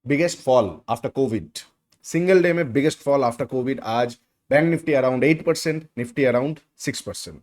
Biggest fall after Covid, single day में biggest fall after Covid. आज bank Nifty around 8%, Nifty around 6%।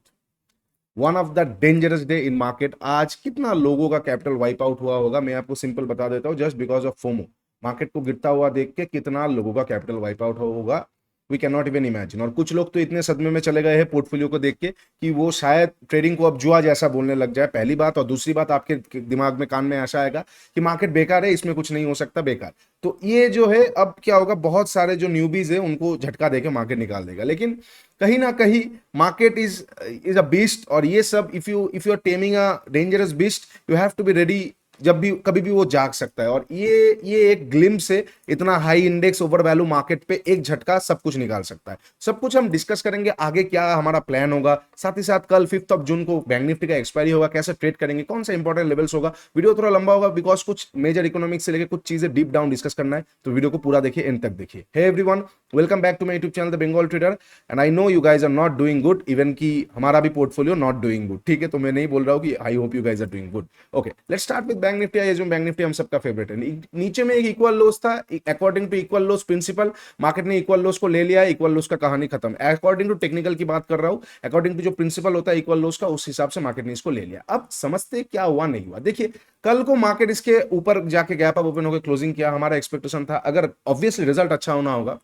One of the dangerous day in market. आज कितना लोगों का capital wipe out हुआ होगा मैं आपको सिंपल बता देता हूं, just because of FOMO. Market को गिरता हुआ देख के कितना लोगों का कैपिटल वाइप आउट होगा, we can not even imagine. और कुछ लोग तो इतने सदमे में चले गए हैं पोर्टफोलियो को देख के कि वो शायद ट्रेडिंग को अब जुआ जैसा बोलने लग जाए, पहली बात। और दूसरी बात, आपके दिमाग में कान में ऐसा आएगा कि मार्केट बेकार है, इसमें कुछ नहीं हो सकता, बेकार। तो ये जो है अब क्या होगा, बहुत सारे जो न्यूबीज है उनको झटका देके मार्केट निकाल देगा। लेकिन कहीं ना कहीं मार्केट इज अ बीस्ट, और ये सब if you are taming a dangerous beast, you have to be ready. जब भी कभी भी वो जाग सकता है। और ये एक ग्लिम्स से इतना high index over value market पे एक झटका सब कुछ निकाल सकता है। सब कुछ हम डिस्कस करेंगे आगे, क्या हमारा प्लान होगा, साथ ही साथ कल 5 जून को बैंक निफ्टी का एक्सपायरी होगा, कैसे ट्रेड करेंगे, कौन सा इंपॉर्टेंट लेवल्स होगा। वीडियो थोड़ा लंबा होगा बिकॉज कुछ मेजर इकोनॉमिक्स से लेकर कुछ चीजें डीप डाउन डिस्कस करना है, तो वीडियो को पूरा देखिए, एंड तक देखिए। Hey everyone, welcome back to my YouTube channel the Bengal trader. And I know you guys are not doing good, even कि हमारा भी पोर्टफोलियो नॉट डूइंग गुड, ठीक है। तो मैं नहीं बोल रहा हूँ कि I hope you guys are doing good. Okay, let's start with bank Nifty. I bank Nifty हम सबका फेवरेट है। नीचे में एक इक्वल लोस था, according to equal lows principle market ने इक्वल लोस को ले लिया, इक्वल लोस का कहानी खत्म। अकॉर्डिंग टू टेक्निकल की बात कर रहा हूं, अकॉर्डिंग टू जो प्रिंसिपल होता है इक्वल लोस का, उस हिसाब से मार्केट ने इसको ले लिया। अब समझते क्या हुआ नहीं हुआ। देखिए, कल को मार्केट इसके ऊपर जाके गैप अप ओपन होकर क्लोजिंग किया, हमारा एक्सपेक्टेशन था अगर ऑब्वियसली रिजल्ट अच्छा होना होगा,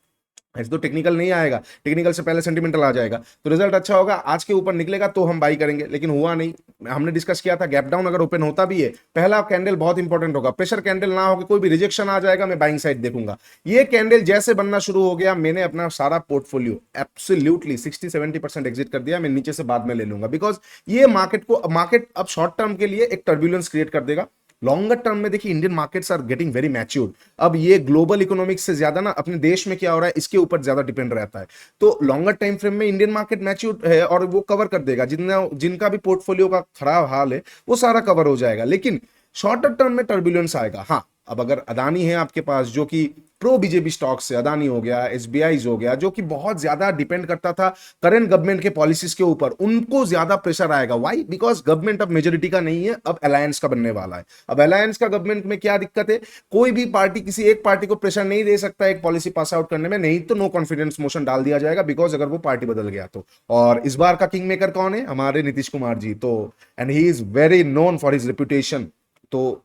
ऐसे तो टेक्निकल नहीं आएगा, टेक्निकल से पहले सेंटिमेंटल आ जाएगा, तो रिजल्ट अच्छा होगा, आज के ऊपर निकलेगा तो हम बाई करेंगे। लेकिन हुआ नहीं। हमने डिस्कस किया था गैप डाउन अगर ओपन होता भी है, पहला कैंडल बहुत इंपॉर्टेंट होगा, प्रेशर कैंडल ना होगा, कोई भी रिजेक्शन आ जाएगा, मैं बाइंग साइड देखूंगा। ये कैंडल जैसे बनना शुरू हो गया, मैंने अपना सारा पोर्टफोलियो एब्सोल्युटली 60-70% एग्जिट कर दिया। मैं नीचे से बाद में ले लूंगा, बिकॉज ये मार्केट अब शॉर्ट टर्म के लिए एक टर्बुलेंस क्रिएट कर देगा। लॉन्गर टर्म में देखिए, Indian markets are getting very matured. अब ये ग्लोबल इकोनॉमिक्स से ज्यादा ना अपने देश में क्या हो रहा है इसके ऊपर ज्यादा डिपेंड रहता है। तो लॉन्गर टाइम फ्रेम में इंडियन मार्केट मैच्योर्ड है और वो कवर कर देगा। जिनका भी पोर्टफोलियो का खराब हाल है वो सारा कवर हो जाएगा। लेकिन शॉर्टर टर्म में टर्बुलेंस आएगा। हाँ, अब अगर अदानी है आपके पास, जो कि प्रो बीजेपी स्टॉक से, अदानी हो गया, एसबीआई हो गया, जो कि बहुत ज्यादा डिपेंड करता था करंट गवर्नमेंट के पॉलिसीज के ऊपर, उनको ज्यादा प्रेशर आएगा। व्हाई? बिकॉज गवर्नमेंट अब मेजोरिटी का नहीं है, अब अलायंस का बनने वाला है। अब अलायंस का गवर्नमेंट में क्या दिक्कत है, कोई भी पार्टी किसी एक पार्टी को प्रेशर नहीं दे सकता एक पॉलिसी पास आउट करने में, नहीं तो नो कॉन्फिडेंस मोशन डाल दिया जाएगा, बिकॉज अगर वो पार्टी बदल गया तो। और इस बार का किंग मेकर कौन है? हमारे नीतीश कुमार जी। तो and he is very known for his reputation. तो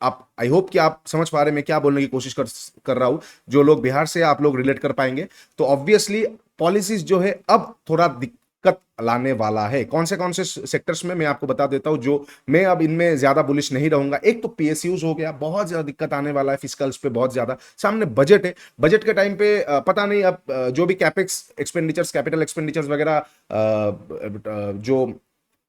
आप, आई होप कि आप समझ पा रहे हैं मैं क्या बोलने की कोशिश कर रहा हूं। जो लोग बिहार से आप लोग रिलेट कर पाएंगे। तो ऑब्वियसली पॉलिसीज जो है अब थोड़ा दिक्कत लाने वाला है। कौन से सेक्टर्स में मैं आपको बता देता हूं, जो मैं अब इनमें ज्यादा बुलिश नहीं रहूंगा। एक तो पीएसयूज हो गया, बहुत ज्यादा दिक्कत आने वाला है फिस्कल्स पे, बहुत ज्यादा। सामने बजट है, बजट के टाइम पे पता नहीं अब जो भी कैपेक्स एक्सपेंडिचर्स, कैपिटल एक्सपेंडिचर्स वगैरह जो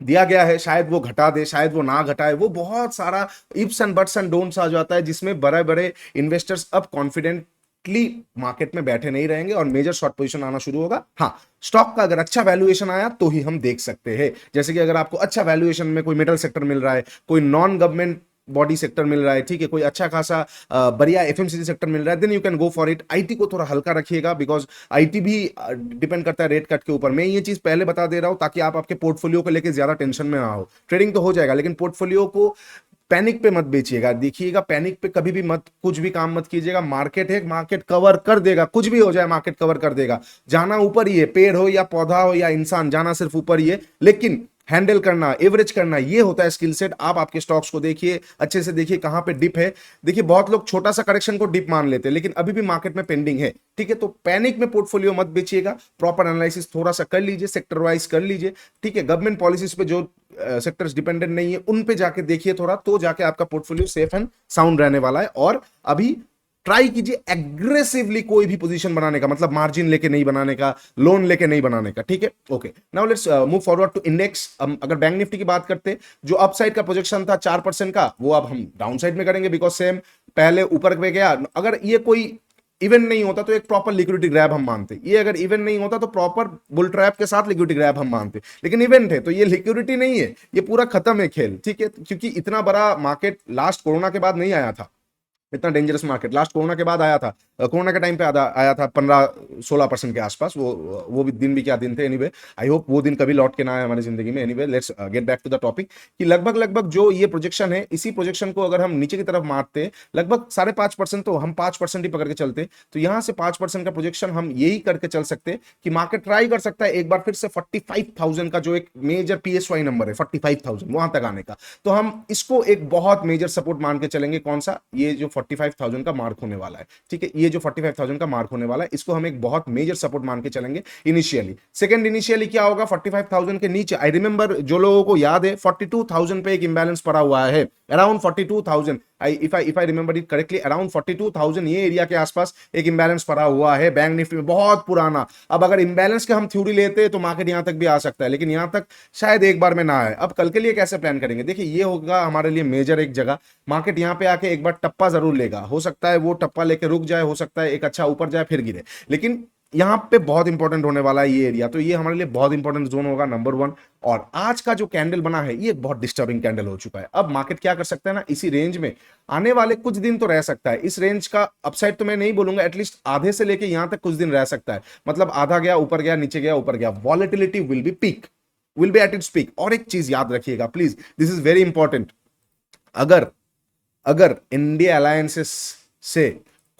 दिया गया है, शायद वो घटा दे, शायद वो ना घटाए। वो बहुत सारा ifs and buts and don'ts आ जाता है, जिसमें बड़े बड़े इन्वेस्टर्स अब कॉन्फिडेंटली मार्केट में बैठे नहीं रहेंगे और मेजर शॉर्ट पोजीशन आना शुरू होगा। हाँ, स्टॉक का अगर अच्छा वैल्यूएशन आया तो ही हम देख सकते हैं। जैसे कि अगर आपको अच्छा वैल्यूएशन में कोई मेटल सेक्टर मिल रहा है, कोई नॉन गवर्नमेंट बॉडी सेक्टर मिल रहा है, ठीक है, कोई अच्छा खासा बढ़िया एफएमसीजी सेक्टर मिल रहा है, then you can go for it. IT को थोड़ा हल्का रखिएगा, बिकॉज आईटी भी डिपेंड करता है रेट कट के ऊपर। मैं ये चीज पहले बता दे रहा हूं ताकि आप आपके पोर्टफोलियो को लेकर ज्यादा टेंशन में ना हो। ट्रेडिंग तो हो जाएगा, लेकिन पोर्टफोलियो को पैनिक पे मत बेचिएगा। देखिएगा, पैनिक पे कभी भी मत, कुछ भी काम मत कीजिएगा। मार्केट है, मार्केट कवर कर देगा, कुछ भी हो जाए मार्केट कवर कर देगा। जाना ऊपर ही है, पेड़ हो या पौधा हो या इंसान, जाना सिर्फ ऊपर ही है। लेकिन हैंडल करना, एवरेज करना, ये होता है स्किल सेट। आप आपके स्टॉक्स को देखिए, अच्छे से देखिए कहां पे डिप है। देखिए, बहुत लोग छोटा सा करेक्शन को डिप मान लेते हैं, लेकिन अभी भी मार्केट में पेंडिंग है, ठीक है। तो पैनिक में पोर्टफोलियो मत बेचिएगा, प्रॉपर एनालिसिस थोड़ा सा कर लीजिए, सेक्टर वाइज कर लीजिए, ठीक है। गवर्नमेंट पॉलिसीज पे जो सेक्टर्स डिपेंडेंट नहीं है उन पे जाके देखिए थोड़ा, तो जाके आपका पोर्टफोलियो सेफ एंड साउंड रहने वाला है। और अभी ट्राई कीजिए एग्रेसिवली कोई भी पोजीशन बनाने का, मतलब मार्जिन लेके नहीं बनाने का, लोन लेके नहीं बनाने का, ठीक है। Okay, now let's move forward to index. अगर बैंक निफ्टी की बात करते, जो अपसाइड का प्रोजेक्शन था 4% का, वो अब हम डाउन साइड में करेंगे, बिकॉज सेम पहले ऊपर पे गया। अगर ये कोई इवेंट नहीं होता तो एक प्रॉपर लिक्विडिटी ग्रैब हम मानते, ये अगर इवेंट नहीं होता तो प्रॉपर बुल ट्रैप के साथ लिक्विडिटी ग्रैब हम मानते। लेकिन इवेंट है तो ये लिक्विडिटी नहीं है, ये पूरा खत्म है खेल, ठीक है। क्योंकि इतना बड़ा मार्केट लास्ट कोरोना के बाद नहीं आया था। इतना डेंजरस मार्केट लास्ट कोरोना के बाद आया था। कोरोना के टाइम पे आया था 15-16% के आसपास। वो भी दिन भी क्या दिन थे। एनीवे आई होप वो दिन कभी लौट के ना आए हमारी जिंदगी में। Anyway let's get back to the topic कि लगभग लगभग जो ये प्रोजेक्शन है, इसी प्रोजेक्शन को अगर हम नीचे की तरफ मारते लगभग 5.5%, तो हम 5% ही पकड़ के चलते, तो यहां से 5% का प्रोजेक्शन हम यही करके चल सकते कि मार्केट ट्राई कर सकता है एक बार फिर से 45,000 का जो एक मेजर पीएसवाई नंबर है 45,000 वहां तक आने का। तो हम इसको एक बहुत मेजर सपोर्ट मान के चलेंगे। कौन सा? ये जो 45,000 का मार्क होने वाला है, ठीक है, ये जो 45,000 का मार्क होने वाला है, इसको हम एक बहुत मेजर सपोर्ट मान के चलेंगे इनिशियली। सेकंड, इनिशियली क्या होगा 45,000 के नीचे? आई रिमेंबर, जो लोगों को याद है 42,000 पे एक इंबैलेंस पड़ा हुआ है, around 42,000, if I remember it correctly, around 42,000 ये एरिया के आसपास एक इंबैलेंस पड़ा हुआ है बैंक निफ्टी में, बहुत पुराना। अब अगर इंबैलेंस के हम थ्योरी लेते तो मार्केट यहां तक भी आ सकता है, लेकिन यहां तक शायद एक बार में ना आए। अब कल के लिए कैसे प्लान करेंगे? देखिए, ये होगा हमारे लिए मेजर एक जगह। मार्केट यहां पे आके एक बार टप्पा जरूर लेगा, हो सकता है वो टप्पा लेके रुक जाए, हो सकता है एक अच्छा ऊपर जाए फिर गिरे, लेकिन यहां पे बहुत इंपॉर्टेंट होने वाला है ये एरिया। तो ये हमारे लिए बहुत इंपॉर्टेंट जोन होगा, नंबर 1। और आज का जो कैंडल बना है ये बहुत डिस्टर्बिंग कैंडल हो चुका है। अब मार्केट क्या कर सकता है ना, इसी रेंज में आने वाले कुछ दिन तो रह सकता है। इस रेंज का अपसाइड तो मैं नहीं बोलूंगा, एटलीस्ट आधे से लेके यहां तक कुछ दिन रह सकता है। मतलब आधा गया ऊपर गया, नीचे गया ऊपर गया, volatility will be peak, will be at its peak. और एक चीज याद रखिएगा please, this is very important, अगर अगर इंडिया अलायंसेस से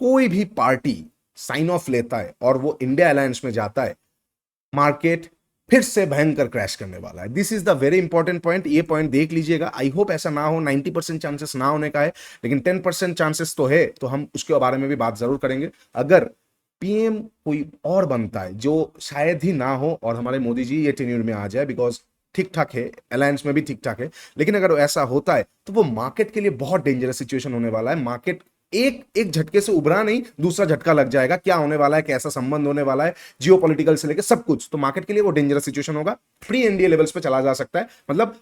कोई भी पार्टी साइन ऑफ लेता है और वो इंडिया अलायंस में जाता है, मार्केट फिर से भयंकर क्रैश करने वाला है। This is the very important point, ये पॉइंट देख लीजिएगा। आई होप ऐसा ना हो, 90% चांसेस ना होने का है, लेकिन 10% चांसेस तो है, तो हम उसके बारे में भी बात जरूर करेंगे। अगर पीएम कोई और बनता है, जो शायद ही ना हो, और हमारे मोदी जी ये टेन्यूर में आ जाए, बिकॉज ठीक ठाक है, अलायंस में भी ठीक ठाक है, लेकिन अगर ऐसा होता है तो वो मार्केट के लिए बहुत डेंजरस सिचुएशन होने वाला है। मार्केट एक एक झटके से उभरा नहीं, दूसरा झटका लग जाएगा। क्या होने वाला है, कैसा संबंध होने वाला है, जियोपॉलिटिकल से लेकर सब कुछ, तो मार्केट के लिए वो डेंजरस सिचुएशन होगा। प्री एनडीए लेवल्स पे चला जा सकता है। मतलब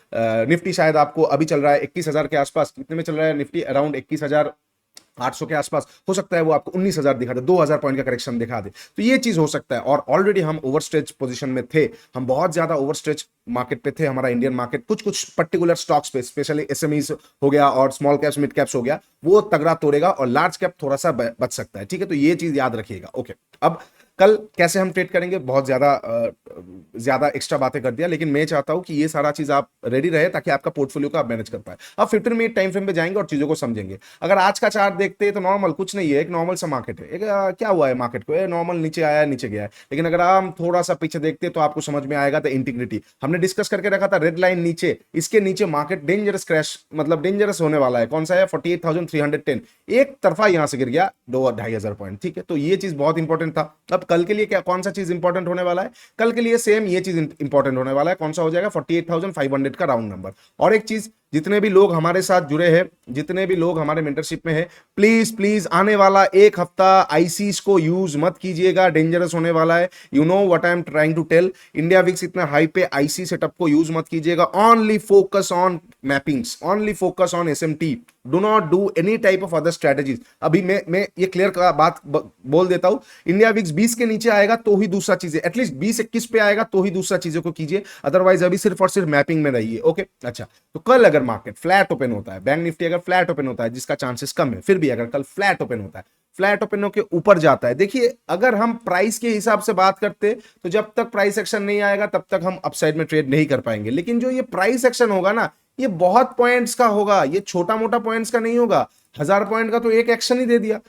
निफ्टी शायद आपको अभी चल रहा है 21,000 के आसपास, कितने में चल रहा है निफ्टी? अराउंड 21,800 के आसपास। हो सकता है वो आपको 19,000 दिखा दे, 2,000 पॉइंट का करेक्शन दिखा दे, तो ये चीज हो सकता है। और ऑलरेडी हम ओवरस्ट्रेच पोजीशन में थे, हम बहुत ज्यादा ओवरस्ट्रेच मार्केट पे थे। हमारा इंडियन मार्केट कुछ कुछ पर्टिकुलर स्टॉक्स पे, स्पेशली एसएमईज हो गया और स्मॉल कैप्स मिड कैप्स हो गया, वो तगड़ा तोड़ेगा, और लार्ज कैप थोड़ा सा बच सकता है, ठीक है। तो ये चीज याद रखिएगा। ओके, अब कल कैसे हम ट्रेड करेंगे, बहुत ज्यादा एक्स्ट्रा बातें कर दिया, लेकिन मैं चाहता हूं कि ये सारा चीज आप रेडी रहे, ताकि आपका पोर्टफोलियो का आप मैनेज कर पाए। अब 15 मिनट टाइम फ्रेम पे जाएंगे और चीजों को समझेंगे। अगर आज का चार्ट देखते हैं तो नॉर्मल कुछ नहीं है, एक नॉर्मल सा मार्केट है। क्या हुआ है मार्केट को, नॉर्मल नीचे आया है, नीचे गया है। लेकिन अगर हम थोड़ा सा पीछे देखते हैं तो आपको समझ में आएगा। तो इंटीग्रिटी हमने डिस्कस करके रखा था, रेड लाइन नीचे, इसके नीचे मार्केट डेंजरस क्रैश, मतलब डेंजरस होने वाला है। कौन सा है? 48,310, एक तरफा यहां से गिर गया 2-2,500 पॉइंट, ठीक है। तो ये चीज बहुत इंपॉर्टेंट था। अब कल के लिए क्या, कौन सा चीज इंपॉर्टेंट होने वाला है? कल के लिए सेम ये चीज इंपॉर्टेंट होने वाला है। कौन सा हो जाएगा? 48,500 का राउंड नंबर। और एक चीज, जितने भी लोग हमारे साथ जुड़े हैं, जितने भी लोग हमारे मेंटरशिप में हैं, प्लीज प्लीज आने वाला एक हफ्ता आईसीस को यूज मत कीजिएगा, डेंजरस होने वाला है। You know what I am trying to tell. India VIX इतना हाई पे आईसी सेटअप को यूज मत कीजिएगा। Only focus on mappings, only focus on SMT, do not do any type of other strategies. अभी मैं ये क्लियर बात बोल देता हूं, इंडिया विक्स 20 के नीचे आएगा तो ही दूसरा चीजें, एटलीस्ट 20-21 पे आएगा तो ही दूसरा चीजों को कीजिए, अदरवाइज अभी सिर्फ और सिर्फ मैपिंग में रहिए। ओके, अच्छा, तो कल अगर मार्केट फ्लैट ओपन होता है, बैंक निफ्टी अगर फ्लैट ओपन होता है, जिसका चांसेस कम है, फिर भी अगर कल फ्लैट ओपन होता है, फ्लैट ओपन होकर ऊपर जाता है, देखिए अगर हम प्राइस के हिसाब से बात करते तो जब तक प्राइस एक्शन नहीं आएगा तब तक हम अपसाइड में ट्रेड नहीं कर पाएंगे। लेकिन जो ये प्राइस एक्शन होगा ना, ये बहुत पॉइंट्स का होगा, ये छोटा मोटा पॉइंट्स का नहीं होगा। 1,000 पॉइंट का तो एक एक्शन ही दे दिया,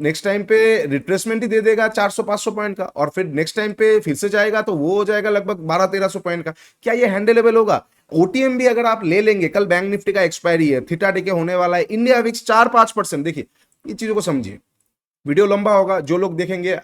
नेक्स्ट टाइम पे रिट्रेसमेंट ही दे देगा 400-500 पॉइंट का, और फिर नेक्स्ट टाइम पे फिर से जाएगा तो वो हो जाएगा लगभग 1200-1300 पॉइंट का। क्या ये हैंडलेबल होगा? ओटीएम भी अगर आप ले लेंगे, कल बैंक निफ्टी का एक्सपायरी है, थीटा डीके होने वाला है, इंडिया विक्स 4-5%। देखिए ये चीजों को समझिए, वीडियो लंबा होगा, जो लोग देखेंगे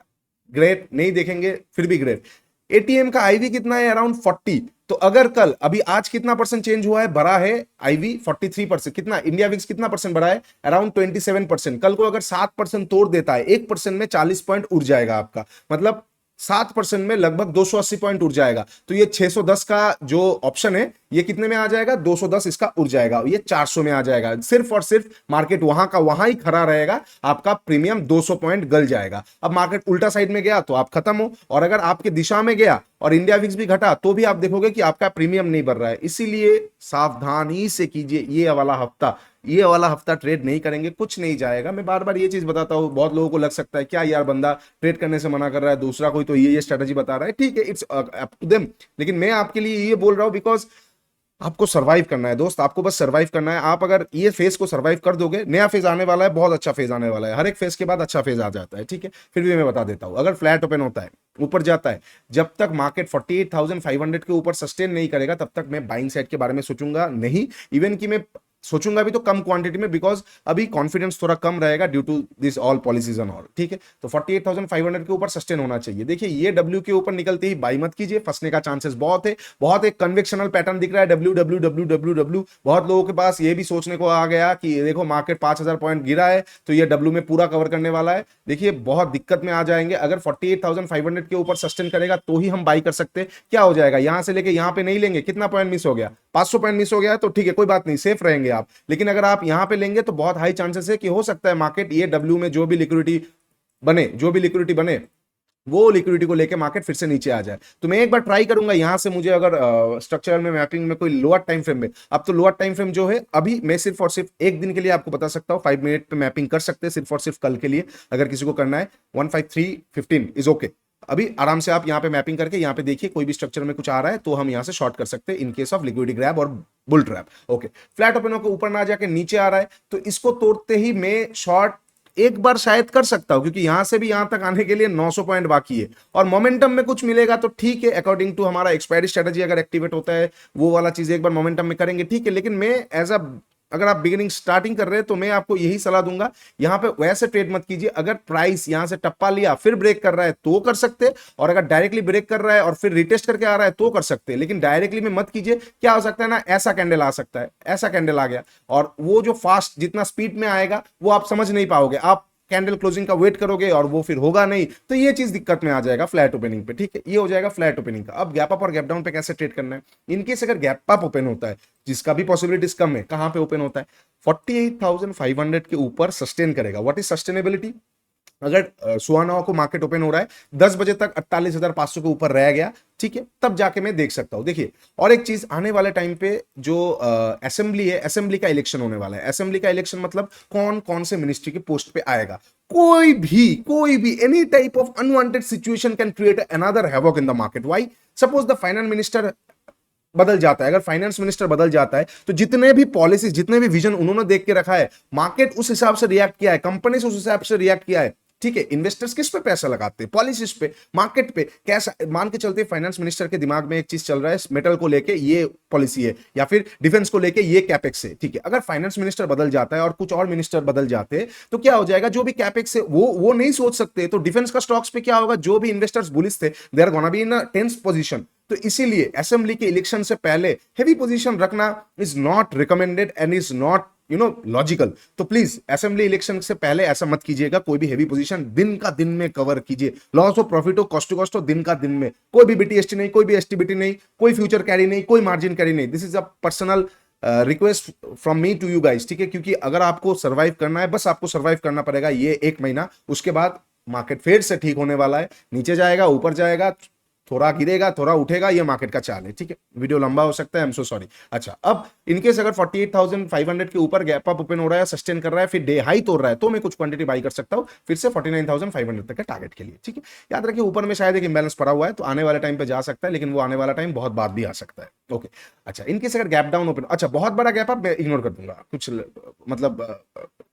ग्रेट, नहीं देखेंगे फिर भी ग्रेट। एटीएम का आईवी कितना है? अराउंड 40। तो अगर कल, अभी आज कितना परसेंट चेंज हुआ है, बढ़ा है आईवी 43%, कितना इंडिया विक्स कितना परसेंट बढ़ा है? अराउंड 27%। कल को अगर 7% तोड़ देता है, 1% में 40 पॉइंट उड़ जाएगा आपका, मतलब 7% में लगभग 280 पॉइंट उड़ जाएगा। तो ये 610 का जो ऑप्शन है, ये कितने में आ जाएगा? 210 इसका उड़ जाएगा, ये 400 में आ जाएगा। सिर्फ और सिर्फ मार्केट वहां का वहां ही खड़ा रहेगा, आपका प्रीमियम 200 पॉइंट गल जाएगा। अब मार्केट उल्टा साइड में गया तो आप खत्म हो, और अगर आपके दिशा में गया और इंडिया विक्स भी घटा तो भी आप देखोगे कि आपका प्रीमियम नहीं बढ़ रहा है। इसीलिए सावधानी से कीजिए ये वाला हफ्ता, ये वाला हफ्ता ट्रेड नहीं करेंगे, कुछ नहीं जाएगा। मैं बार बार ये चीज बताता हूँ, बहुत लोगों को लग सकता है क्या यार बंदा ट्रेड करने से मना कर रहा है, दूसरा कोई तो ये स्ट्रेटेजी बता रहा है, ठीक है, इट्स अप टू देम, लेकिन मैं आपके लिए ये बोल रहा हूँ बिकॉज आपको सरवाइव करना है दोस्त, आपको बस सरवाइव करना है। आप अगर ये फेज को सरवाइव कर दोगे, नया फेज आने वाला है, बहुत अच्छा फेज आने वाला है, हर एक फेज के बाद अच्छा फेज आ जाता है, ठीक है। फिर भी मैं बता देता हूं, अगर फ्लैट ओपन होता है, ऊपर जाता है, जब तक मार्केट 48,500 के ऊपर सस्टेन नहीं करेगा तब तक मैं बाइंग साइड के बारे में सोचूंगा नहीं। इवन कि मैं सोचूंगा भी तो कम क्वांटिटी में, बिकॉज अभी कॉन्फिडेंस थोड़ा कम रहेगा due to this all policies and all, ठीक है। तो 48,500 के ऊपर सस्टेन होना चाहिए। देखिए ये डब्ल्यू के ऊपर निकलते ही बाई मत कीजिए, फंसने का चांसेस बहुत है। बहुत एक कन्वेक्शनल पैटर्न दिख रहा है, W W W W W. बहुत लोगों के पास ये भी सोचने को आ गया कि देखो मार्केट 5,000 पॉइंट गिरा है तो ये डब्ल्यू में पूरा कवर करने वाला है। देखिए बहुत दिक्कत में आ जाएंगे। अगर 48,500 के ऊपर सस्टेन करेगा तो ही हम बाई कर सकते हैं। क्या हो जाएगा, यहां से लेके यहां पे नहीं लेंगे, कितना पॉइंट मिस हो गया, 500 पॉइंट मिस हो गया, तो ठीक है कोई बात नहीं, सेफ रहेंगे आप। लेकिन अगर आप यहां पे लेंगे तो बहुत हाई चांसेस है कि हो सकता है मार्केट ये डब्ल्यू में जो भी लिक्विडिटी बने वो लिक्विडिटी को लेके मार्केट फिर से नीचे आ जाए। तो मैं एक बार ट्राई करूंगा यहां से, मुझे अगर स्ट्रक्चरल में मैपिंग में कोई लोअर टाइम फ्रेम में, अब तो लोअर टाइम फ्रेम जो है अभी मैं सिर्फ और सिर्फ एक दिन के लिए आपको बता सकता हूं, 5 मिनट पे मैपिंग कर सकते हैं सिर्फ और सिर्फ कल के लिए। अगर किसी को करना है 153.15 इज ओके। अभी आराम से आप यहां पे मैपिंग करके यहां पे देखिए कोई भी स्ट्रक्चर में कुछ आ रहा है तो हम यहां से शॉर्ट कर सकते हैं in case of liquidity grab और bull trap. Okay, flat open होकर ऊपर ना जाके नीचे आ रहा है तो इसको तोड़ते ही मैं शॉर्ट एक बार शायद कर सकता हूं, क्योंकि यहां से भी यहां तक आने के लिए 900 पॉइंट बाकी है और मोमेंटम में कुछ मिलेगा तो ठीक है, अकॉर्डिंग टू हमारा एक्सपायरी स्ट्रेटेजी अगर एक्टिवेट होता है वो वाला चीज एक बार मोमेंटम में करेंगे, ठीक है। लेकिन मैं एज अ अगर आप बिगिनिंग स्टार्टिंग कर रहे हैं तो मैं आपको यही सलाह दूंगा, यहां पे वैसे ट्रेड मत कीजिए। अगर प्राइस यहां से टप्पा लिया फिर ब्रेक कर रहा है तो कर सकते हैं, और अगर डायरेक्टली ब्रेक कर रहा है और फिर रिटेस्ट करके आ रहा है तो कर सकते हैं, लेकिन डायरेक्टली में मत कीजिए। क्या हो सकता है ना, ऐसा कैंडल आ सकता है, ऐसा कैंडल आ गया और वो जो फास्ट जितना स्पीड में आएगा वो आप समझ नहीं पाओगे, आप कैंडल क्लोजिंग का वेट करोगे और वो फिर होगा नहीं, तो ये चीज दिक्कत में आ जाएगा फ्लैट ओपनिंग पे, ठीक है। ये हो जाएगा फ्लैट ओपनिंग का। अब गैप अप और गैप डाउन पे कैसे ट्रेड करना है, इनकेस अगर गैप अप ओपन होता है, जिसका भी पॉसिबिलिटीज कम है, कहां पे ओपन होता है 48,500 के ऊपर सस्टेन करेगा। व्हाट इज सस्टेनेबिलिटी, अगर 9:15 को मार्केट ओपन हो रहा है, 10 बजे तक 48,500 के ऊपर रह गया, ठीक है, तब जाके मैं देख सकता हूं। देखिए और एक चीज, आने वाले टाइम पे जो असेंबली है, असेंबली का इलेक्शन होने वाला है। असेंबली का इलेक्शन मतलब कौन कौन से मिनिस्ट्री के पोस्ट पे आएगा। कोई भी any type of unwanted situation can create another havoc in the market. Why, suppose the finance minister बदल जाता है, अगर फाइनेंस मिनिस्टर बदल जाता है तो जितने भी पॉलिसीज, जितने भी विजन उन्होंने देख के रखा है, मार्केट उस हिसाब से रिएक्ट किया है, कंपनी उस हिसाब से रिएक्ट किया है, ठीक है। इन्वेस्टर्स किस पे पैसा लगाते हैं, पॉलिसीज पे, मार्केट पे। कैसा मान के चलते फाइनेंस मिनिस्टर के दिमाग में एक चीज चल रहा है, मेटल को लेके ये पॉलिसी है या फिर डिफेंस को लेके ये कैपेक्स है, ठीक है। अगर फाइनेंस मिनिस्टर बदल जाता है और कुछ और मिनिस्टर बदल जाते हैं तो क्या हो जाएगा, जो भी कैपेक्स है वो नहीं सोच सकते, तो डिफेंस का स्टॉक्स पे क्या होगा, जो भी इन्वेस्टर्स बुलिश थे they are gonna be in a tense position. तो इसीलिए असेंबली के इलेक्शन से पहले हेवी पोजीशन रखना is not recommended and is not logical. तो प्लीज असेंबली इलेक्शन से पहले ऐसा मत कीजिएगा, कोई भी हेवी पोजीशन दिन का दिन में कवर कीजिए। लॉस हो, प्रॉफिट हो, कॉस्ट टू कॉस्ट हो, दिन का दिन में, कोई भी बीटीएसटी नहीं, कोई भी एसटीबीटी नहीं, कोई फ्यूचर कैरी नहीं, कोई मार्जिन कैरी नहीं। This is a personal request from me to you guys, ठीक है। क्योंकि अगर आपको सर्वाइव करना है, बस आपको सर्वाइव करना पड़ेगा ये 1 महीना, उसके बाद मार्केट फिर से ठीक होने वाला है, नीचे जाएगा, ऊपर जाएगा, थोड़ा गिरेगा, थोड़ा उठेगा, ये मार्केट का चाल है, ठीक है। वीडियो लंबा हो सकता है, आई एम सो सॉरी। अच्छा, अब इनकेस अगर 48,500 के ऊपर गैप अप ओपन हो रहा है, सस्टेन कर रहा है, फिर डे हाई तोड़ रहा है, तो मैं कुछ क्वांटिटी बाई कर सकता हूं फिर से 49,500 तक के टारगेट के लिए, ठीक है। याद रखिए ऊपर में शायद एक इंबैलेंस पड़ा हुआ है, तो आने वाले टाइम पे जा सकता है, लेकिन वो आने वाला टाइम बहुत बाद भी आ सकता है। ओके, अच्छा, इनकेस अगर गैप डाउन ओपन, अच्छा बहुत बड़ा गैप अप मैं इग्नोर कर दूंगा, कुछ मतलब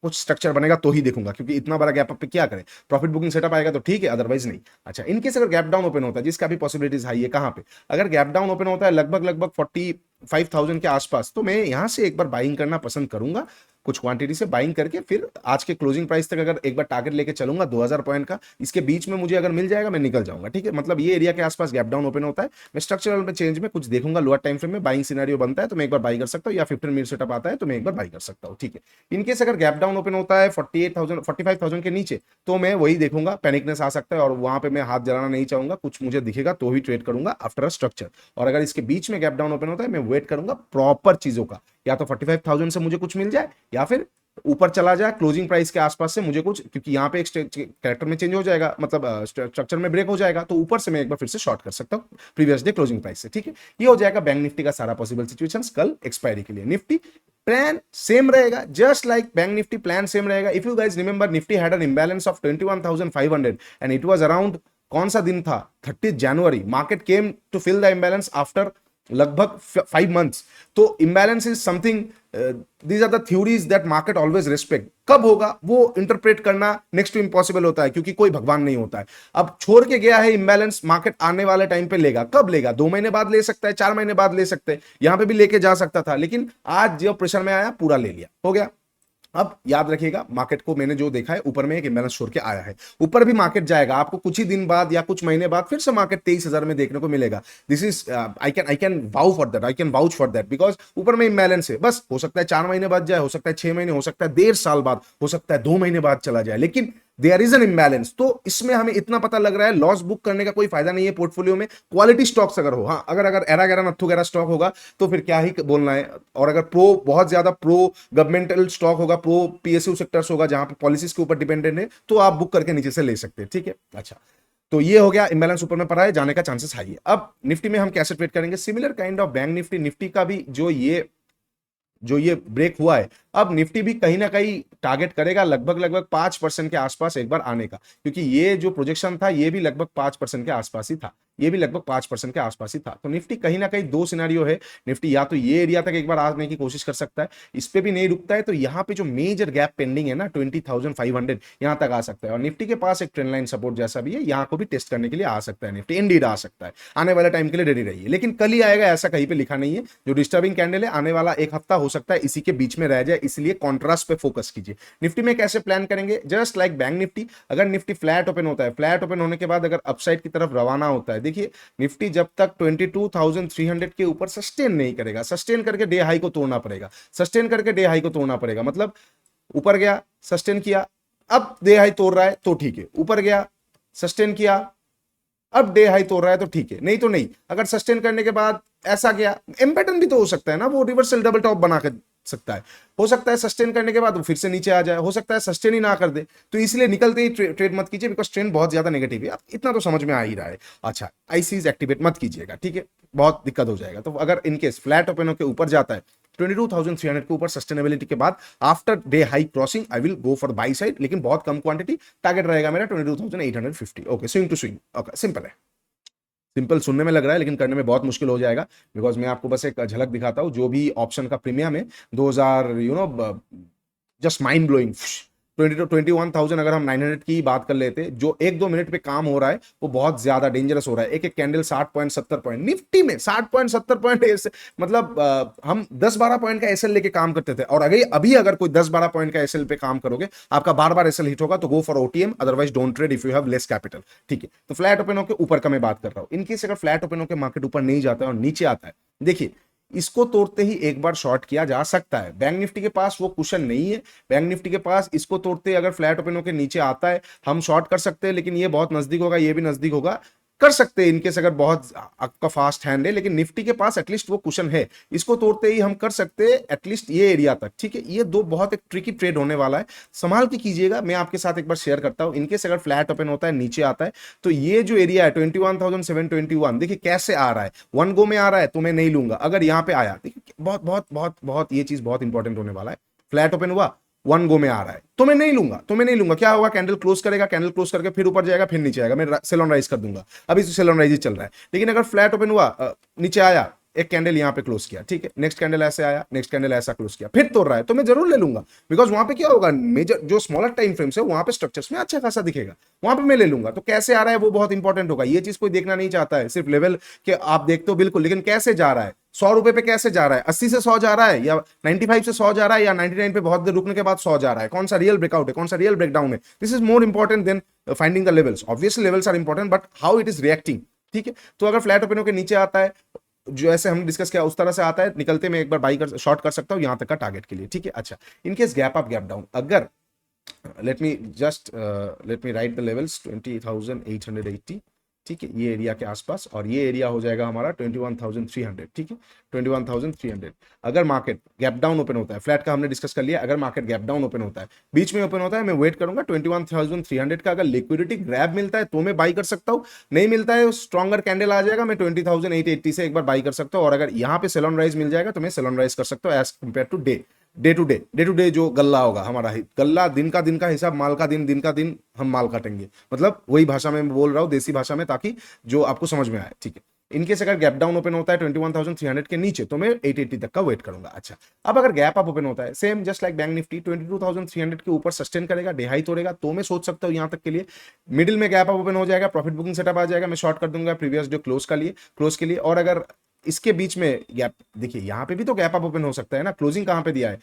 कुछ स्ट्रक्चर बनेगा तो ही देखूंगा, क्योंकि इतना बड़ा गैप अप पे क्या करें, प्रॉफिट बुकिंग सेटअप आएगा तो ठीक है, अदरवाइज नहीं। अच्छा, इनकेस अगर गैप डाउन ओपन होता है, जिसका भी पॉसिबिलिटीज हाई है, कहां पे, अगर गैप डाउन ओपन होता है लगभग 45,000 के आसपास, तो मैं यहां से एक बार बाइंग करना पसंद करूंगा, कुछ क्वांटिटी से बाइंग करके फिर आज के क्लोजिंग प्राइस तक अगर एक बार टारगेट लेके चलूंगा 2000 पॉइंट का, इसके बीच में मुझे अगर मिल जाएगा मैं निकल जाऊंगा, ठीक है। मतलब ये एरिया के आसपास गैप डाउन ओपन होता है, मैं स्ट्रक्चरल में चेंज में कुछ देखूंगा, लोअर टाइम फ्रेम में बाइंग सिनेरियो बनता है तो मैं एक बार बाई कर सकता हूं, या 15 मिनट सेटअप आता है तो मैं एक बार बाई कर सकता हूं, ठीक है। इनकेस अगर गैप डाउन ओपन होता है 45,000 के नीचे, तो मैं वही देखूंगा, पैनिकनेस आ सकता है और वहां पे मैं हाथ जलाना नहीं चाहूंगा, कुछ मुझे दिखेगा तो ही ट्रेड करूंगा आफ्टर अ स्ट्रक्चर। और अगर इसके बीच में गैप डाउन ओपन होता है, मैं वेट करूंगा प्रॉपर चीजों का, या तो 45,000 से मुझे कुछ मिल जाए या फिर ऊपर चला जाए क्लोजिंग प्राइस के आसपास से मुझे कुछ, क्योंकि यहाँ पे एक कैरेक्टर में चेंज हो जाएगा, मतलब स्ट्रक्चर में ब्रेक हो जाएगा, तो ऊपर से मैं एक बार फिर से शॉर्ट कर सकता हूँ प्रीवियस डे क्लोजिंग प्राइस से। ठीक है, ये हो जाएगा बैंक निफ्टी का सारा पॉसिबल सिचुएशन कल एक्सपायरी के लिए। निफ्टी प्लान सेम रहेगा, just like bank Nifty plan same रहेगा। If you guys remember, Nifty had an imbalance of 21,500 and it was around, कौन सा दिन था, 30 जनवरी। Market came to fill the imbalance after लगभग 5 months। तो imbalance is something, these are the theories that market always respect. कब होगा वो इंटरप्रेट करना नेक्स्ट टू इम्पॉसिबल होता है, क्योंकि कोई भगवान नहीं होता है। अब छोड़ के गया है इंबैलेंस, मार्केट आने वाले टाइम पे लेगा। कब लेगा? 2 महीने बाद ले सकता है, 4 महीने बाद ले सकते हैं, यहां पे भी लेके जा सकता था, लेकिन आज जो प्रेशर में आया पूरा ले लिया, हो गया। अब याद रखिएगा, मार्केट को मैंने जो देखा है ऊपर में एक इम्बैलेंस छोड़ के आया है, ऊपर भी मार्केट जाएगा, आपको कुछ ही दिन बाद या कुछ महीने बाद फिर से मार्केट 23,000 में देखने को मिलेगा। This is I can wow for that, I can vouch for that, because ऊपर में इम्बैलेंस है। बस हो सकता है 4 महीने बाद जाए, हो सकता है 6 महीने, हो सकता है 1.5 साल बाद, हो सकता है 2 महीने बाद चला जाए, लेकिन देयर इज एन इम्बैलेंस। तो इसमें हमें इतना पता लग रहा है, लॉस बुक करने का कोई फायदा नहीं है पोर्टफोलियो में। क्वालिटी स्टॉक्स अगर हो, हाँ, अगर एरा गैरा नत्थु गैरा स्टॉक होगा तो फिर क्या ही बोलना है। और अगर बहुत ज्यादा प्रो गवर्नमेंटल स्टॉक होगा, प्रो पीएसयू सेक्टर्स होगा, जहां पे पॉलिसीज के ऊपर डिपेंडेंट है, तो आप बुक करके नीचे से ले सकते हैं। ठीक है, अच्छा, तो ये हो गया, इंबैलेंस ऊपर में पड़ा है, जाने का चांसेस हाई है। अब निफ्टी में हम कैसे ट्रेड करेंगे? Similar kind of bank Nifty, Nifty का भी जो ये ब्रेक हुआ है, अब निफ्टी भी कहीं ना कहीं टारगेट करेगा लगभग 5% के आसपास एक बार आने का, क्योंकि ये जो प्रोजेक्शन था ये भी लगभग 5% के आसपास ही था, ये भी लगभग 5% के आसपास ही था। तो निफ्टी कहीं ना कहीं 2 सिनेरियो है, निफ्टी या तो ये एरिया तक एक बार आने की कोशिश कर सकता है, इस पे भी नहीं रुकता है, तो यहाँ पे जो मेजर गैप पेंडिंग है ना 20,500, यहाँ तक आ सकता है। और निफ्टी के पास एक ट्रेंड लाइन सपोर्ट जैसा भी है, यहाँ को भी टेस्ट करने के लिए आ सकता है निफ्टी, इंडीड आ सकता है, आने वाले टाइम के लिए रेडी रहिए। लेकिन कल ही आएगा ऐसा कहीं पे लिखा नहीं है। जो डिस्टर्बिंग कैंडल है, आने वाला एक हफ्ता हो सकता है इसी के बीच में रह जाए, इसलिए कॉन्ट्रास्ट पे फोकस कीजिए। निफ्टी में कैसे प्लान करेंगे? जस्ट लाइक बैंक निफ्टी, अगर निफ्टी फ्लैट ओपन होता है, फ्लैट ओपन होने के बाद अगर अपसाइड की तरफ रवाना होता है, देखिए निफ्टी जब तक 22,300 के ऊपर सस्टेन नहीं करेगा, सस्टेन करके डे हाई को तोड़ना पड़ेगा, सस्टेन करके डे हाई को तोड़ना पड़ेगा, मतलब ऊपर गया, सस्टेन किया, अब डे हाई तोड़ रहा है तो ठीक है, ऊपर गया, सस्टेन किया, अब डे हाई तोड़ रहा है तो ठीक है, नहीं तो नहीं। अगर सस्टेन करने के बाद ऐसा गया, एम पैटर्न भी तो हो सकता है ना, वो रिवर्सल डबल टॉप बना के सकता है, हो सकता है सस्टेन करने के बाद वो फिर से नीचे आ जाए, हो सकता है सस्टेन ही ना कर दे, तो इसलिए निकलते ही ट्रेड मत कीजिए, बिकॉज ट्रेंड बहुत ज्यादा नेगेटिव है। अब इतना तो समझ में आ ही रहा है। अच्छा, आईसीज एक्टिवेट मत कीजिएगा, ठीक है, बहुत दिक्कत हो जाएगा। तो अगर इनकेस फ्लैट ओपन होकर ऊपर जाता है 22,300 के ऊपर सस्टेनेबिलिटी के बाद, after day high crossing I will go for buy side, लेकिन बहुत कम क्वांटिटी, टारगेट रहेगा मेरा 22,850। Okay, swing to swing, okay, simple है। सिंपल सुनने में लग रहा है, लेकिन करने में बहुत मुश्किल हो जाएगा, बिकॉज मैं आपको बस एक झलक दिखाता हूं। जो भी ऑप्शन का प्रीमियम है 2000, जस्ट माइंड ब्लोइंग, 21,000 अगर हम 900 की बात कर लेते, जो 1-2 मिनट पे काम हो रहा है वो बहुत ज्यादा डेंजरस हो रहा है। एक एक कैंडल 60 पॉइंट 70 पॉइंट, निफ्टी में 60 पॉइंट 70 पॉइंट, मतलब हम 10-12 पॉइंट का एसएल लेके काम करते थे, और अभी अगर कोई 10-12 पॉइंट का एसएल पे काम करोगे, आपका बार बार एसएल हिट होगा, तो go for OTM, otherwise don't trade if you have less capital. ठीक है, तो फ्लैट ओपन होकर ऊपर का मैं बात कर रहा हूं। इनकेस अगर फ्लैट ओपन होकर मार्केट ऊपर नहीं जाता है और नीचे आता है, देखिए इसको तोड़ते ही एक बार शॉर्ट किया जा सकता है। बैंक निफ्टी के पास वो कुशन नहीं है, बैंक निफ्टी के पास इसको तोड़ते अगर फ्लैट ओपन होकर नीचे आता है, हम शॉर्ट कर सकते हैं, लेकिन ये बहुत नजदीक होगा, ये भी नजदीक होगा, कर सकते हैं इनकेस अगर बहुत आपका फास्ट हैंड है, लेकिन निफ्टी के पास एटलीस्ट वो कुशन है, इसको तोड़ते ही हम कर सकते हैं एटलीस्ट ये एरिया तक। ठीक है, ये दो बहुत एक ट्रिकी ट्रेड होने वाला है, संभाल के कीजिएगा। मैं आपके साथ एक बार शेयर करता हूं, इनकेस अगर फ्लैट ओपन होता है नीचे आता है, तो ये जो एरिया है 21,721, देखिए कैसे आ रहा है, वन गो में आ रहा है, तो मैं नहीं लूंगा। अगर यहां पे आया, देखिए बहुत बहुत बहुत बहुत ये चीज बहुत इंपॉर्टेंट होने वाला है, फ्लैट ओपन हुआ, वन गो में आ रहा है, तो मैं नहीं लूंगा, क्या होगा, कैंडल क्लोज करेगा, कैंडल क्लोज करके फिर ऊपर जाएगा, फिर नीचे आएगा, मैं सेल ऑन राइज कर दूंगा। अभी तो सेल ऑन राइज ही चल रहा है, लेकिन अगर फ्लैट ओपन हुआ, नीचे आया, एक कैंडल यहां पे क्लोज किया, ठीक है, नेक्स्ट कैंडल ऐसे आया, नेक्स्ट कैंडल ऐसा क्लोज किया, फिर तोड़ रहा है, तो मैं जरूर ले लूंगा, बिकॉज वहां पे क्या होगा, मेजर जो स्मॉलर टाइम फ्रेम्स है वहां पे स्ट्रक्चर्स में अच्छा खासा दिखेगा, वहां पे मैं ले लूंगा। तो कैसे आ रहा है वो बहुत इंपॉर्टेंट होगा, ये चीज कोई देखना नहीं चाहता है, सिर्फ लेवल के आप देखते हो बिल्कुल, लेकिन कैसे जा रहा है, 100 रुपए पे कैसे जा रहा है, 80 से 100 जा रहा है, या 95 से 100 जा रहा है, या 99 पे बहुत देर रुकने के बाद 100 जा रहा है, कौन सा रियल ब्रेकआउट है, कौन सा रियल ब्रेकडाउन है, this is more important than finding the levels. Obviously levels are important, but how it is reacting. ठीक है, तो अगर फ्लैट ओपन होकर नीचे आता है, जो ऐसे हम डिस्कस किया उस तरह से आता है, निकलते में एक बार बाई कर शॉर्ट कर सकता हूं यहां तक का टारगेट के लिए। ठीक है, अच्छा, in case gap up gap down, अगर let me write the levels 20,880, ठीक है, ये एरिया के आसपास, और ये एरिया हो जाएगा हमारा 21,300, ठीक है, 21,300। अगर मार्केट गैप डाउन ओपन होता है, फ्लैट का हमने डिस्कस कर लिया, अगर मार्केट गैप डाउन ओपन होता है, बीच में ओपन होता है, मैं वेट करूंगा 21,300 का। अगर लिक्विडिटी ग्रैब मिलता है तो मैं बाई कर सकता हूं, नहीं मिलता है, स्ट्रॉन्गर कैंडल आ जाएगा, मैं 20,880 से एक बार बाई कर सकता हूं। और अगर यहां पे सेल ऑन राइज मिल जाएगा तो मैं सेल ऑन राइज कर सकता हूं as compare to day to day जो गल्ला होगा हमारा, गल्ला दिन का हिसाब, माल का दिन का दिन हम माल काटेंगे, मतलब वही भाषा में मैं बोल रहा हूँ, देसी भाषा में, ताकि जो आपको समझ में आए, ठीक है। इनकेस अगर गैप डाउन ओपन होता है 21,300 के नीचे तो मैं 880 तक का वेट करूंगा। अच्छा, अब अगर गैप अप ओपन होता है, same just like bank Nifty 22,300 के ऊपर सस्टेन करेगा, डिहाई तोड़ेगा, तो मैं सोच सकता हूं यहां तक के लिए मिडिल में गैप अप ओपन हो जाएगा, प्रॉफिट बुकिंग सेटअप आ जाएगा, मैं शॉर्ट कर दूंगा प्रीवियस डे क्लोज के लिए। और अगर इसके बीच में गैप, देखिए यहां पे भी तो गैप अप ओपन हो सकता है ना, क्लोजिंग कहां पे दिया है,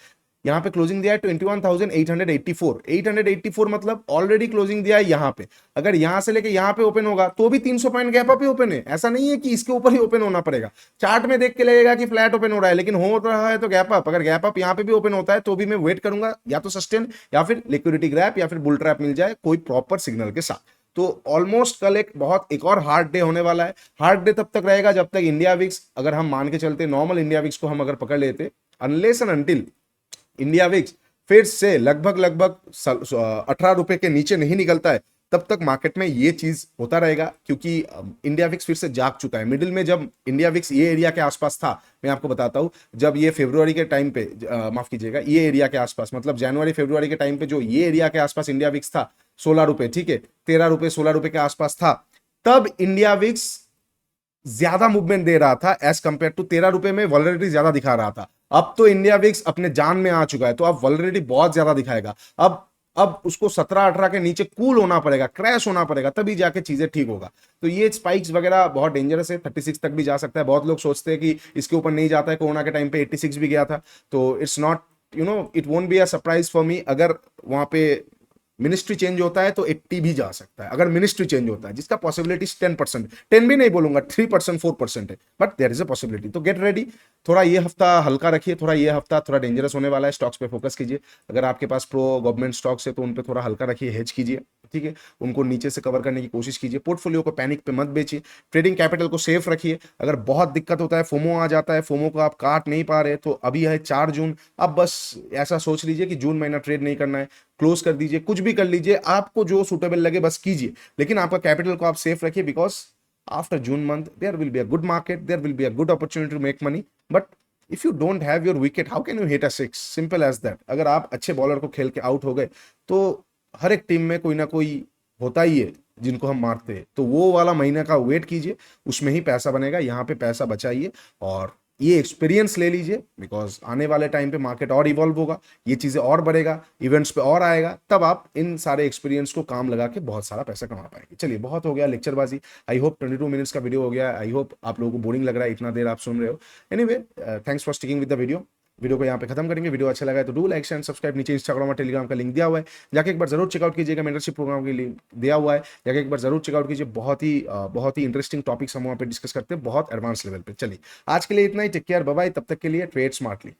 यहाँ पे क्लोजिंग दिया है 21,884, 884 मतलब ऑलरेडी क्लोजिंग दिया है यहाँ पे। अगर यहाँ से लेके यहाँ पे ओपन होगा तो भी 300 पॉइंट गैप अप ही ओपन है, ऐसा नहीं है कि इसके ऊपर ही ओपन होना पड़ेगा। चार्ट में देख के लगेगा कि फ्लैट ओपन हो रहा है, लेकिन हो रहा है तो गैप अप। अगर गैप अप यहाँ पे भी ओपन होता है तो भी मैं वेट करूंगा, या तो सस्टेन, या फिर लिक्विडिटी ग्रैप, या फिर बुल ट्रैप मिल जाए कोई प्रॉपर सिग्नल के साथ। तो ऑलमोस्ट कल एक और हार्ड डे होने वाला है। हार्ड डे तब तक रहेगा जब तक इंडिया विक्स, अगर हम मान के चलते नॉर्मल इंडिया विक्स को हम अगर पकड़ लेते, unless and until India VIX फिर से लगभग 18 रुपए के नीचे नहीं निकलता है, तब तक मार्केट में ये चीज होता रहेगा। क्योंकि इंडिया विक्स फिर से जाग चुका है। मिडिल में जब इंडिया विक्स ये एरिया के आसपास था, मैं आपको बताता हूं, जब ये फरवरी के टाइम पे, माफ कीजिएगा, ये एरिया के आसपास, मतलब जनवरी फरवरी के टाइम पे जो ये एरिया के आसपास इंडिया विक्स था 16 रुपए, ठीक है, 13 रुपए 16 रुपए के आसपास था, तब इंडिया विक्स ज्यादा मूवमेंट दे रहा था एज कंपेयर टू 13 रुपए में वॉलरेटिलिटी ज्यादा दिखा रहा था। अब तो इंडिया विक्स अपने जान में आ चुका है, तो अब वॉलरेटिलिटी बहुत ज्यादा दिखाएगा। अब उसको 17-18 के नीचे कूल होना पड़ेगा, क्रैश होना पड़ेगा, तभी जाके चीजें ठीक होगा। तो ये स्पाइक्स वगैरह बहुत डेंजरस है, 36 तक भी जा सकता है। बहुत लोग सोचते हैं कि इसके ऊपर नहीं जाता है, कोरोना के टाइम पे 86 भी गया था। तो it's not, it won't be a surprise for me. अगर वहां पे मिनिस्ट्री चेंज होता है तो 80 भी जा सकता है, अगर मिनिस्ट्री चेंज होता है, जिसका पॉसिबिलिटी 10%, 10 भी नहीं बोलूंगा, 3% 4% है, but there is a possibility. तो गेट रेडी, थोड़ा ये हफ्ता हल्का रखिए, थोड़ा ये हफ्ता थोड़ा डेंजरस होने वाला है, स्टॉक्स पे फोकस कीजिए। अगर आपके पास प्रो गवर्नमेंट स्टॉक्स है तो उन पे थोड़ा हल्का रखिए, हेज कीजिए, ठीक है, उनको नीचे से कवर करने की कोशिश कीजिए। पोर्टफोलियो को पैनिक पे मत बेचिए, ट्रेडिंग कैपिटल को सेफ रखिए। अगर बहुत दिक्कत होता है, फोमो आ जाता है, फोमो को आप काट नहीं पा रहे, तो अभी है 4 जून, अब बस ऐसा सोच लीजिए कि जून महीना ट्रेड नहीं करना है, क्लोज कर दीजिए, कुछ भी कर लीजिए, आपको जो सुटेबल लगे बस कीजिए, लेकिन आपका कैपिटल को आप सेफ रखिए। Because after June month there will be a good market, there will be a good opportunity to make money, but if you don't have your wicket how can you hit a six, simple as that. अगर आप अच्छे bowler को खेल के out हो गए तो हर एक टीम में कोई ना कोई होता ही है जिनको हम मारते हैं, तो वो वाला महीने का वेट कीजिए, उसमें ही पैसा बनेगा। यहाँ पे पैसा बचाइए और ये एक्सपीरियंस ले लीजिए, बिकॉज आने वाले टाइम पे मार्केट और इवॉल्व होगा, ये चीजें और बढ़ेगा, इवेंट्स पे और आएगा, तब आप इन सारे एक्सपीरियंस को काम लगा के बहुत सारा पैसा कमा पाएंगे। चलिए, बहुत हो गया लेक्चरबाजी। आई होप 22 मिनट्स का वीडियो हो गया। आई होप आप लोगों को बोरिंग लग रहा है, इतना देर आप सुन रहे हो। Anyway, thanks for sticking with the video को यहाँ पे खत्म करेंगे। वीडियो अच्छा लगा है तो डू लाइक एंड सब्सक्राइब। नीचे इंस्टाग्राम और टेलीग्राम का लिंक दिया हुआ है, जाके एक बार जरूर चेकआउट कीजिएगा। मेंटरशिप प्रोग्राम की लिंक दिया हुआ है, जाके एक बार जरूर चेकआउट कीजिए। बहुत ही इंटरेस्टिंग टॉपिक्स हम वहाँ पे डिस्कस करते हैं, बहुत एडवांस लेवल पे। चलिए, आज के लिए इतना ही। Take care, bye bye. तब तक के लिए ट्रेड स्मार्टली।